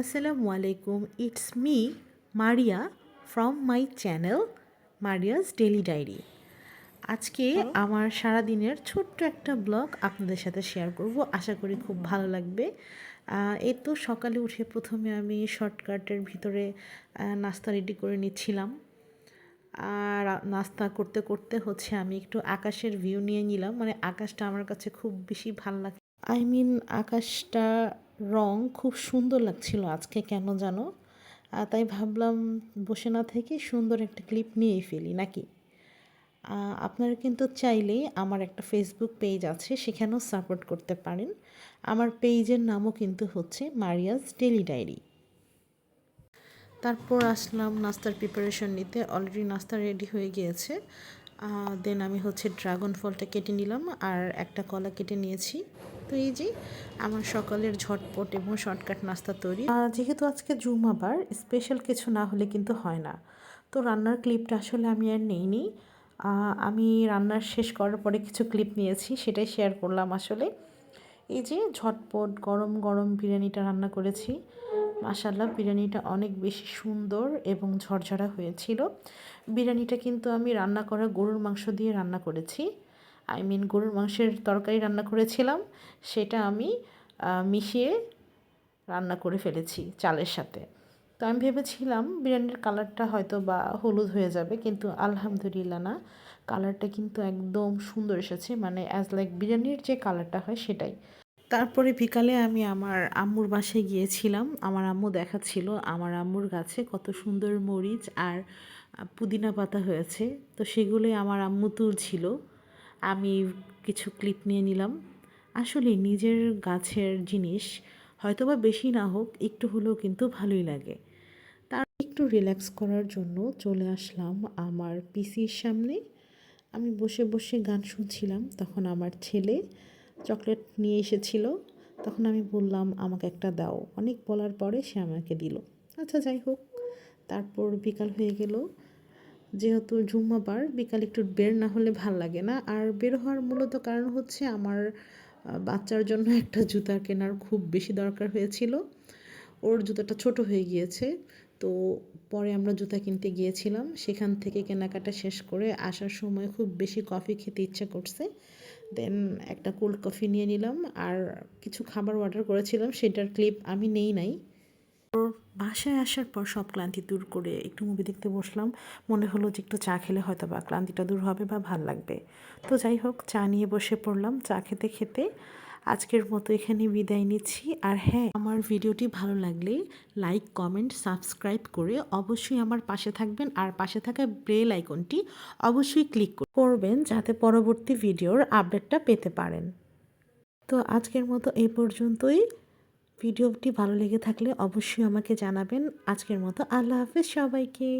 আসসালামু আলাইকুম, it's me Maria from my channel Maria's daily diary. আজকে আমার সারাদিনের ছোট্ট একটা ব্লগ আপনাদের সাথে শেয়ার করব, আশা করি খুব ভালো লাগবে। এই তো সকালে উঠে প্রথমে আমি শর্টকাটের ভিতরে নাস্তা রেডি করে নিচ্ছিলাম। আর নাস্তা করতে করতে আমি একটু আকাশের ভিউ নিয়ে নিলাম, মানে আকাশটা আমার কাছে খুব বেশি ভালো লাগে। আকাশটা রং খুব সুন্দর লাগছিল আজকে, কেন জানো। তাই ভাবলাম বসে না থেকে সুন্দর একটা ক্লিপ নিয়েই ফেলি নাকি। আপনারা কিন্তু চাইলেই আমার একটা ফেসবুক পেজ আছে, সেখানেও সাপোর্ট করতে পারেন। আমার পেজের নামও কিন্তু হচ্ছে মারিয়াস ডেলি ডায়েরি। তারপর আসলাম নাস্তার প্রিপারেশন নিতে, অলরেডি নাস্তা রেডি হয়ে গিয়েছে। দেন আমি ড্রাগন ফলটা কেটে নিলাম আর একটা কলা কেটে নিয়েছি। তো এই যে আমার সকালের ঝটপট এবং শর্টকাট নাস্তা তৈরি। যেহেতু আজকে জুমাবার, স্পেশাল কিছু না হলে কিন্তু হয় না। তো রান্নার ক্লিপটা আসলে আমি আর নেইনি। আমি রান্নার শেষ করার পরে কিছু ক্লিপ নিয়েছি, সেটাই শেয়ার করলাম আসলে। এই যে ঝটপট গরম গরম বিরিয়ানিটা রান্না করেছি। মাশাআল্লাহ, বিরিয়ানিটা অনেক বেশি সুন্দর এবং ঝরঝরা হয়েছিল। বিরিয়ানিটা কিন্তু আমি রান্না করা গরুর মাংস দিয়ে রান্না করেছি। গরুর মাংসের তরকারি রান্না করেছিলাম, সেটা আমি মিশিয়ে রান্না করে ফেলেছি চালের সাথে। তো আমি ভেবেছিলাম বিরিয়ানির কালারটা হয়তো বা হলুদ হয়ে যাবে, কিন্তু আলহামদুলিল্লাহ না, কালারটা কিন্তু একদম সুন্দর এসেছে, মানে অ্যাজ লাইক বিরিয়ানির যে কালারটা হয় সেটাই। তারপরে বিকালে আমি আমার আম্মুর বাসায় গিয়েছিলাম। আমার আম্মু দেখাচ্ছিল আমার আম্মুর গাছে কত সুন্দর মরিচ আর পুদিনা পাতা হয়েছে। তো সেগুলোই আমার আম্মু তুলছিল, আমি কিছু ক্লিপ নিয়ে নিলাম। আসলে নিজের গাছের জিনিস হয়তোবা বেশি না হোক, একটু হলেও কিন্তু ভালোই লাগে। তার একটু রিল্যাক্স করার জন্য চলে আসলাম আমার পিসির সামনে। আমি বসে বসে গান শুনছিলাম, তখন আমার ছেলে চকলেট নিয়ে এসেছিল। তখন আমি বললাম আমাকে একটা দাও, অনেক বলার পরে সে আমাকে দিল। আচ্ছা, যাই হোক। তারপর বিকাল হয়ে গেল, যেহেতু জুম্মাবার, বিকাল একটু বের না হলে ভাল লাগে না। আর বের হওয়ার মূলত কারণ আমার বাচ্চার জন্য একটা জুতা কেনার খুব বেশি দরকার হয়েছিল। ওর জুতাটা ছোট হয়ে গিয়েছে। তো পরে আমরা জুতা কিনতে গিয়েছিলাম, সেখান থেকে কেনাকাটা শেষ করে আসার সময় খুব বেশি কফি খেতে ইচ্ছা করছে। দেন একটা কোল্ড কফি নিয়ে নিলাম আর কিছু খাবার অর্ডার করেছিলাম, সেটার ক্লিপ আমি নেই নাই। বাসায় আসার পর সব ক্লান্তি দূর করে একটু মুভি দেখতে বসলাম। মনে হলো যে একটু চা খেলে হয়তো বা ক্লান্তিটা দূর হবে বা ভাল লাগবে। তো যাই হোক, চা নিয়ে বসে পড়লাম। চা খেতে খেতে আজকের মতো এখানে বিদায় নিচ্ছি। আর হ্যাঁ, আমার ভিডিওটি ভালো লাগলে লাইক, কমেন্ট, সাবস্ক্রাইব করে অবশ্যই আমার পাশে থাকবেন। আর পাশে থাকা বেল আইকনটি অবশ্যই ক্লিক করবেন, যাতে পরবর্তী ভিডিওর আপডেটটা পেতে পারেন। তো আজকের মতো এই পর্যন্তই। ভিডিওটি ভালো লেগে থাকলে অবশ্যই আমাকে জানাবেন। আজকের মতো আল্লাহ হাফেজ সবাইকে।